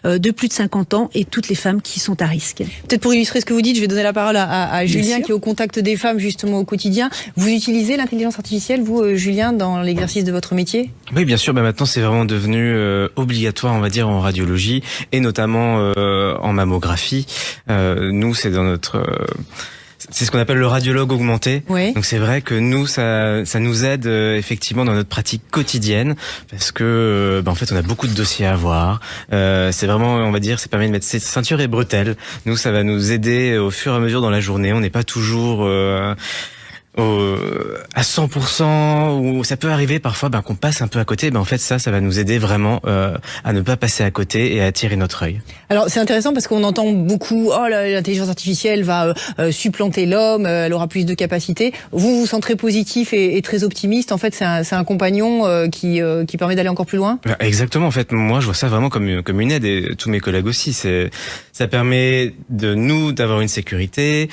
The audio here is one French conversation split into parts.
de plus de 50 ans et toutes les femmes qui sont à risque. Peut-être pour illustrer ce que vous dites, je vais donner la parole à Julien qui est au contact des femmes justement au quotidien. Vous utilisez l'intelligence artificielle, vous Julien, dans l'exercice de votre métier? Oui, bien sûr. Maintenant, c'est vraiment devenu obligatoire, on va dire, en radiologie et notamment en mammographie. Nous, c'est dans notre... c'est ce qu'on appelle le radiologue augmenté. Oui. Donc c'est vrai que nous, ça nous aide effectivement dans notre pratique quotidienne parce que en fait on a beaucoup de dossiers à voir. C'est vraiment, on va dire, ça permet de mettre ses ceintures et bretelles. Nous, ça va nous aider au fur et à mesure dans la journée. On n'est pas toujours à 100%, ou ça peut arriver parfois qu'on passe un peu à côté. En fait, ça va nous aider vraiment à ne pas passer à côté et à attirer notre œil. Alors c'est intéressant parce qu'on entend beaucoup l'intelligence artificielle va supplanter l'homme, elle aura plus de capacités. Vous vous centrez positif et très optimiste. En fait, c'est un compagnon qui permet d'aller encore plus loin. Exactement. En fait, moi, je vois ça vraiment comme une aide, et tous mes collègues aussi. Ça permet de nous d'avoir une sécurité.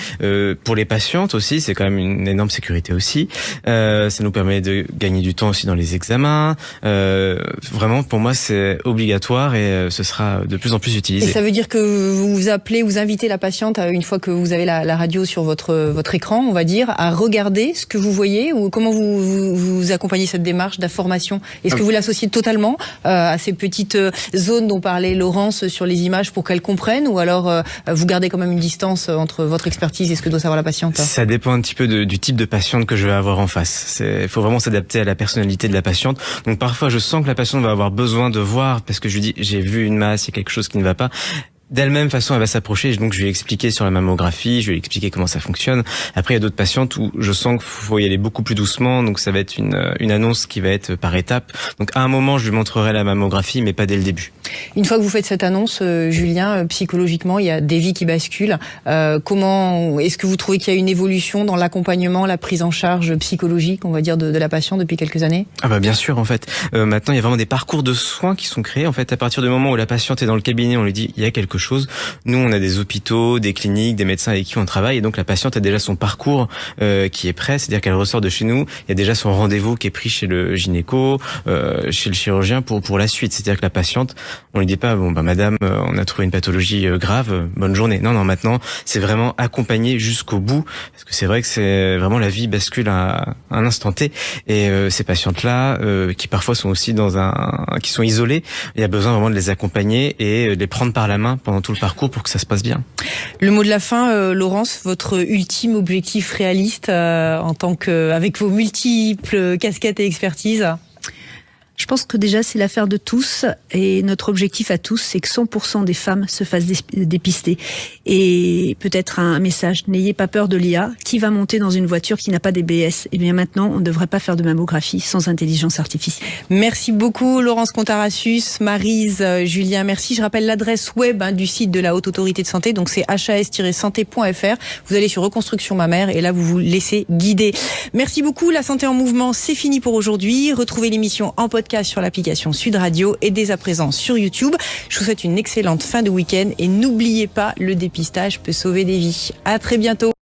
Pour les patientes aussi, c'est quand même une énorme sécurité aussi. Ça nous permet de gagner du temps aussi dans les examens. Vraiment, pour moi, c'est obligatoire et ce sera de plus en plus utilisé. Et ça veut dire que vous invitez la patiente, une fois que vous avez la radio sur votre écran, on va dire, à regarder ce que vous voyez, ou comment vous accompagnez cette démarche d'information? Est-ce que vous l'associez totalement à ces petites zones dont parlait Laurence sur les images pour qu'elle comprenne, ou alors vous gardez quand même une distance entre votre expertise et ce que doit savoir la patiente? Ça dépend un petit peu du type de patiente que je vais avoir en face. Il faut vraiment s'adapter à la personnalité de la patiente. Donc parfois, je sens que la patiente va avoir besoin de voir, parce que je lui dis, j'ai vu une masse, il y a quelque chose qui ne va pas. D'elle-même façon, elle va s'approcher, donc je vais lui expliquer sur la mammographie, je vais lui expliquer comment ça fonctionne. Après, il y a d'autres patientes où je sens qu'il faut y aller beaucoup plus doucement, donc ça va être une annonce qui va être par étapes. Donc à un moment, je lui montrerai la mammographie, mais pas dès le début. Une fois que vous faites cette annonce, Julien, psychologiquement, il y a des vies qui basculent. Comment est-ce que vous trouvez qu'il y a une évolution dans l'accompagnement, la prise en charge psychologique, on va dire, de la patiente depuis quelques années? Bien sûr, en fait. Maintenant, il y a vraiment des parcours de soins qui sont créés. En fait, à partir du moment où la patiente est dans le cabinet, on lui dit, il y a quelque chose. Nous, on a des hôpitaux, des cliniques, des médecins avec qui on travaille, et donc la patiente a déjà son parcours qui est prêt, c'est-à-dire qu'elle ressort de chez nous, il y a déjà son rendez-vous qui est pris chez le gynéco, chez le chirurgien pour la suite. C'est-à-dire que la patiente, on lui dit pas madame, on a trouvé une pathologie grave, bonne journée. Non, maintenant, c'est vraiment accompagné jusqu'au bout, parce que c'est vrai que c'est vraiment, la vie bascule à un instant T, et ces patientes-là qui parfois sont aussi qui sont isolées, il y a besoin vraiment de les accompagner et de les prendre par la main pendant tout le parcours pour que ça se passe bien. Le mot de la fin, Laurence, votre ultime objectif réaliste avec vos multiples casquettes et expertises? Je pense que déjà c'est l'affaire de tous, et notre objectif à tous, c'est que 100% des femmes se fassent dépister. Et peut-être un message, n'ayez pas peur de l'IA. Qui va monter dans une voiture qui n'a pas d'ABS? Eh bien maintenant, on ne devrait pas faire de mammographie sans intelligence artificielle. Merci beaucoup Laurence Contarassus, Maryse, Julien, merci. Je rappelle l'adresse web du site de la Haute Autorité de Santé, donc c'est has-santé.fr. Vous allez sur reconstruction mammaire et là vous vous laissez guider. Merci beaucoup. La santé en mouvement, c'est fini pour aujourd'hui. Retrouvez l'émission en podcast sur l'application Sud Radio et dès à présent sur YouTube. Je vous souhaite une excellente fin de week-end et n'oubliez pas, le dépistage peut sauver des vies. À très bientôt.